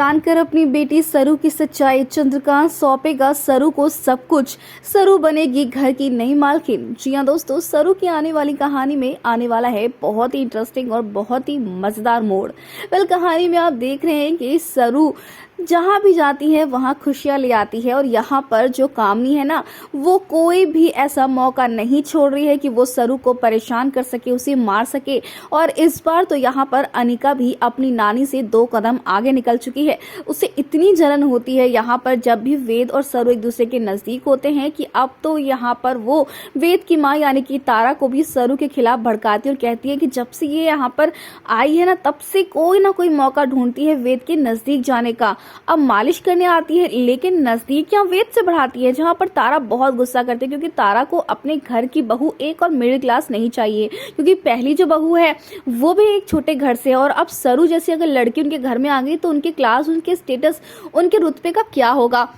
जानकर अपनी बेटी सरू की सच्चाई, चंद्रकांत सौंपेगा सरू को सब कुछ, सरू बनेगी घर की नई मालकिन। जी हाँ दोस्तों, सरू की आने वाली कहानी में आने वाला है बहुत ही इंटरेस्टिंग और बहुत ही मजेदार मोड़। कहानी में आप देख रहे हैं कि सरू जहाँ भी जाती है वहाँ खुशियाँ ले आती है और यहाँ पर जो कामनी है ना, वो कोई भी ऐसा मौका नहीं छोड़ रही है कि वो सरू को परेशान कर सके, उसे मार सके। और इस बार तो यहाँ पर अनिका भी अपनी नानी से 2 कदम आगे निकल चुकी है। उसे इतनी जलन होती है यहाँ पर जब भी वेद और सरू एक दूसरे के नजदीक होते हैं कि अब तो यहाँ पर वो वेद की माँ यानी कि तारा को भी सरू के खिलाफ भड़काती है और कहती है कि जब से ये यहाँ पर आई है ना, तब से कोई ना कोई मौका ढूंढती है वेद के नजदीक जाने का। अब मालिश करने आती है लेकिन नजदीक या वेद से बढ़ाती है, जहां पर तारा बहुत गुस्सा करती है क्योंकि तारा को अपने घर की बहू एक और मिडिल क्लास नहीं चाहिए, क्योंकि पहली जो बहू है वो भी एक छोटे घर से है। और अब सरू जैसी अगर लड़की उनके घर में आ गई तो उनके क्लास, उनके स्टेटस, उनके रुतबे का क्या होगा।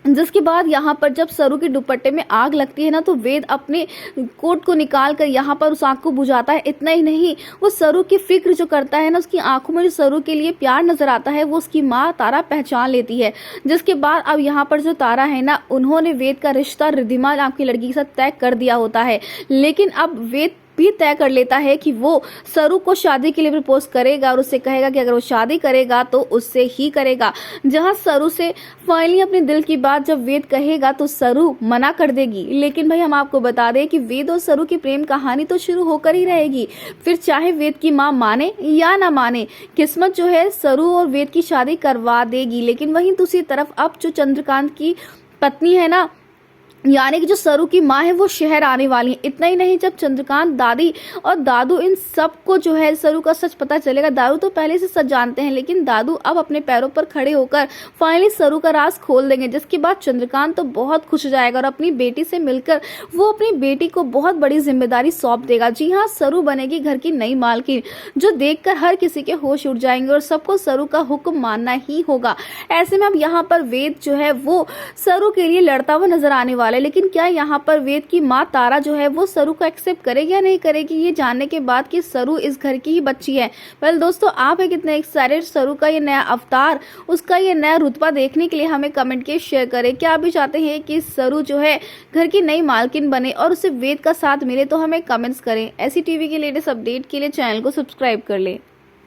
जिसके बाद यहाँ पर जब सरू के दुपट्टे में आग लगती है ना, तो वेद अपने कोट को निकाल कर यहाँ पर उस आग को बुझाता है। इतना ही नहीं, वो सरू की फिक्र जो करता है ना, उसकी आंखों में जो सरू के लिए प्यार नजर आता है वो उसकी माँ तारा पहचान लेती है। जिसके बाद अब यहाँ पर जो तारा है ना, उन्होंने वेद का रिश्ता रिद्धिमा नाम की लड़की के साथ तय कर दिया होता है। लेकिन अब वेद भी तय कर लेता है कि वो सरू को शादी के लिए प्रपोज करेगा और उससे कहेगा कि अगर वो शादी करेगा तो उससे ही करेगा। जहां सरू से फाइनली अपने दिल की बात जब वेद कहेगा तो सरू मना कर देगी। लेकिन भाई हम आपको बता दें कि वेद और सरू की प्रेम कहानी तो शुरू होकर ही रहेगी, फिर चाहे वेद की माँ माने या ना माने, किस्मत जो है सरू और वेद की शादी करवा देगी। लेकिन वहीं दूसरी तरफ अब जो चंद्रकांत की पत्नी है ना, यानी कि जो सरू की माँ है, वो शहर आने वाली है। इतना ही नहीं, जब चंद्रकांत दादी और दादू इन सबको जो है सरू का सच पता चलेगा, दादू तो पहले से सच जानते हैं लेकिन दादू अब अपने पैरों पर खड़े होकर फाइनली सरू का राज खोल देंगे। जिसके बाद चंद्रकांत तो बहुत खुश हो जाएगा और अपनी बेटी से मिलकर वो अपनी बेटी को बहुत बड़ी जिम्मेदारी सौंप देगा। जी हाँ, सरू बनेगी घर की नई मालकिन, जो देखकर हर किसी के होश उड़ जाएंगे और सबको सरू का हुक्म मानना ही होगा। ऐसे में अब यहाँ पर वेद जो है वो सरू के लिए लड़ता हुआ नजर आने वाला है। लेकिन क्या यहाँ पर वेद की माँ तारा जो है वो सरू को एक्सेप्ट करेगी या नहीं करेगी, ये जानने के बाद कि सरू इस घर की ही बच्ची है। दोस्तों, आप है कितने एक्साइटेड सरू का ये नया अवतार, उसका ये नया रुतबा देखने के लिए हमें कमेंट के शेयर करें। क्या आप भी चाहते हैं कि सरू जो है घर की नई मालकिन बने और उसे वेद का साथ मिले, तो हमें कमेंट्स करें। ऐसी टीवी के लेटेस्ट अपडेट के लिए चैनल को सब्सक्राइब कर लें।